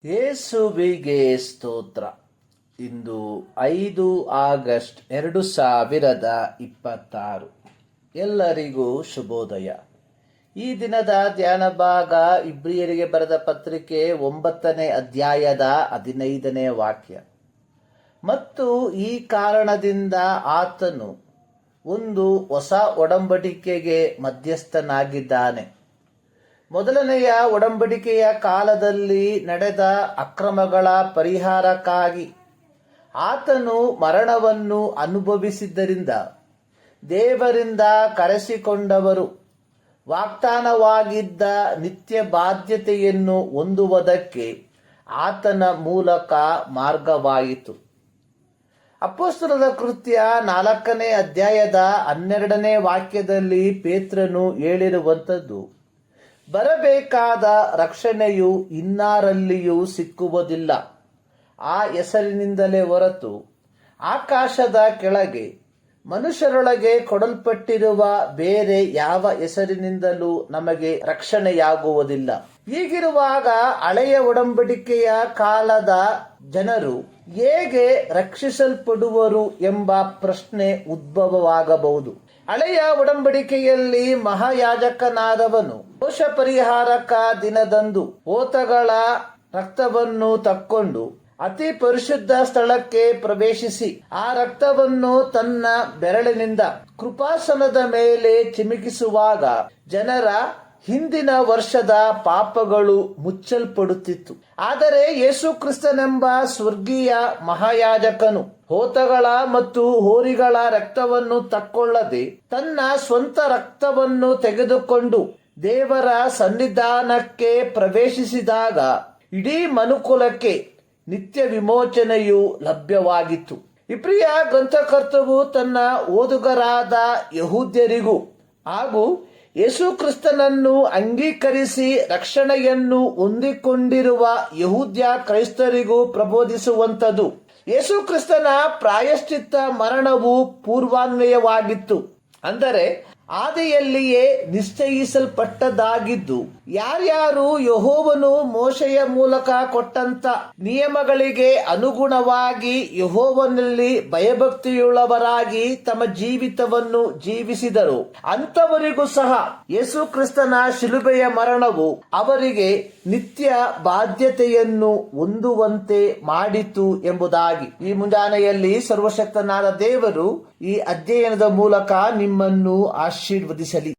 ಯೇಸುವಿಗೆ ಸ್ತೋತ್ರ. ಇಂದು 5 ಆಗಸ್ಟ್ 2026. ಎಲ್ಲರಿಗೂ ಶುಭೋದಯ. ಈ ದಿನದ ಧ್ಯಾನ ಭಾಗ ಇಬ್ರಿಯರಿಗೆ ಬರೆದ ಪತ್ರಿಕೆ 9ನೇ ಅಧ್ಯಾಯದ 15ನೇ ವಾಕ್ಯ. ಮತ್ತು ಈ ಕಾರಣದಿಂದ ಆತನು ಒಂದು ಹೊಸ ಒಡಂಬಡಿಕೆಗೆ ಮಧ್ಯಸ್ಥನಾಗಿದ್ದಾನೆ. ಮೊದಲನೆಯ ಒಡಂಬಡಿಕೆಯ ಕಾಲದಲ್ಲಿ ನಡೆದ ಅಕ್ರಮಗಳ ಪರಿಹಾರಕ್ಕಾಗಿ ಆತನು ಮರಣವನ್ನು ಅನುಭವಿಸಿದ್ದರಿಂದ ದೇವರಿಂದ ಕರೆಸಿಕೊಂಡವರು ವಾಗ್ದಾನವಾಗಿದ್ದ ನಿತ್ಯ ಬಾಧ್ಯತೆಯನ್ನು ಹೊಂದುವುದಕ್ಕೆ ಆತನ ಮೂಲಕ ಮಾರ್ಗವಾಯಿತು. ಅಪೊಸ್ತಲರ ಕೃತ್ಯ 4ನೇ ಅಧ್ಯಾಯದ 12ನೇ ವಾಕ್ಯದಲ್ಲಿ ಪೇತ್ರನು ಹೇಳಿರುವಂಥದ್ದು, ಬರಬೇಕಾದ ರಕ್ಷಣೆಯು ಇನ್ನಾರಲ್ಲಿಯೂ ಸಿಕ್ಕುವುದಿಲ್ಲ, ಆ ಹೆಸರಿನಿಂದಲೇ ಹೊರತು ಆಕಾಶದ ಕೆಳಗೆ ಮನುಷ್ಯರೊಳಗೆ ಕೊಡಲ್ಪಟ್ಟಿರುವ ಬೇರೆ ಯಾವ ಹೆಸರಿನಿಂದಲೂ ನಮಗೆ ರಕ್ಷಣೆಯಾಗುವುದಿಲ್ಲ. ಹೀಗಿರುವಾಗ ಹಳೆಯ ಒಡಂಬಡಿಕೆಯ ಕಾಲದ ಜನರು ಹೇಗೆ ರಕ್ಷಿಸಲ್ಪಡುವರು ಎಂಬ ಪ್ರಶ್ನೆ ಉದ್ಭವವಾಗಬಹುದು. ಹಳೆಯ ಒಡಂಬಡಿಕೆಯಲ್ಲಿ ಮಹಾಯಾಜಕನಾದವನು ದೋಷ ಪರಿಹಾರಕ ದಿನದಂದು ಹೋತಗಳ ರಕ್ತವನ್ನು ತಕ್ಕೊಂಡು ಅತಿ ಪರಿಶುದ್ಧ ಸ್ಥಳಕ್ಕೆ ಪ್ರವೇಶಿಸಿ ಆ ರಕ್ತವನ್ನು ತನ್ನ ಬೆರಳಿನಿಂದ ಕೃಪಾಸನದ ಮೇಲೆ ಚಿಮುಕಿಸುವಾಗ ಜನರ ಹಿಂದಿನ ವರ್ಷದ ಪಾಪಗಳು ಮುಚ್ಚಲ್ಪಡುತ್ತಿತ್ತು. ಆದರೆ ಯೇಸು ಕ್ರಿಸ್ತನೆಂಬ ಸ್ವರ್ಗೀಯ ಮಹಾಯಾಜಕನು ಹೋತಗಳ ಮತ್ತು ಹೋರಿಗಳ ರಕ್ತವನ್ನು ತಕ್ಕೊಳ್ಳದೆ ತನ್ನ ಸ್ವಂತ ರಕ್ತವನ್ನು ತೆಗೆದುಕೊಂಡು ದೇವರ ಸನ್ನಿಧಾನಕ್ಕೆ ಪ್ರವೇಶಿಸಿದಾಗ ಇಡೀ ಮನುಕುಲಕ್ಕೆ ನಿತ್ಯ ವಿಮೋಚನೆಯು ಲಭ್ಯವಾಗಿತ್ತು. ಇಬ್ರಿಯ ಗ್ರಂಥಕರ್ತವು ತನ್ನ ಓದುಗರಾದ ಯಹೂದ್ಯರಿಗೂ ಹಾಗೂ ಯೇಸು ಕ್ರಿಸ್ತನನ್ನು ಅಂಗೀಕರಿಸಿ ರಕ್ಷಣೆಯನ್ನು ಹೊಂದಿಕೊಂಡಿರುವ ಯಹೂದ್ಯ ಕ್ರೈಸ್ತರಿಗೂ ಪ್ರಬೋಧಿಸುವಂಥದ್ದು. ಯೇಸು ಕ್ರಿಸ್ತನ ಪ್ರಾಯಶ್ಚಿತ್ತ ಮರಣವು ಪೂರ್ವಾನ್ವಯವಾಗಿತ್ತು, ಅಂದರೆ ಆದಿಯಲ್ಲಿಯೇ ನಿಶ್ಚಯಿಸಲ್ಪಟ್ಟದಾಗಿದ್ದು ಯಾರ್ಯಾರು ಯೆಹೋವನು ಮೋಶೆಯ ಮೂಲಕ ಕೊಟ್ಟಂತ ನಿಯಮಗಳಿಗೆ ಅನುಗುಣವಾಗಿ ಯೆಹೋವನಲ್ಲಿ ಭಯಭಕ್ತಿಯುಳ್ಳವರಾಗಿ ತಮ್ಮ ಜೀವಿತವನ್ನು ಜೀವಿಸಿದರು ಅಂಥವರಿಗೂ ಸಹ ಯೇಸು ಕ್ರಿಸ್ತನ ಶಿಲುಬೆಯ ಮರಣವು ಅವರಿಗೆ ನಿತ್ಯ ಬಾಧ್ಯತೆಯನ್ನು ಹೊಂದುವಂತೆ ಮಾಡಿತು ಎಂಬುದಾಗಿ ಈ ಮುಂಜಾನೆಯಲ್ಲಿ ಸರ್ವಶಕ್ತನಾದ ದೇವರು ಈ ಅಧ್ಯಯನದ ಮೂಲಕ ನಿಮ್ಮನ್ನು ಆಶೀರ್ವದಿಸಲಿ.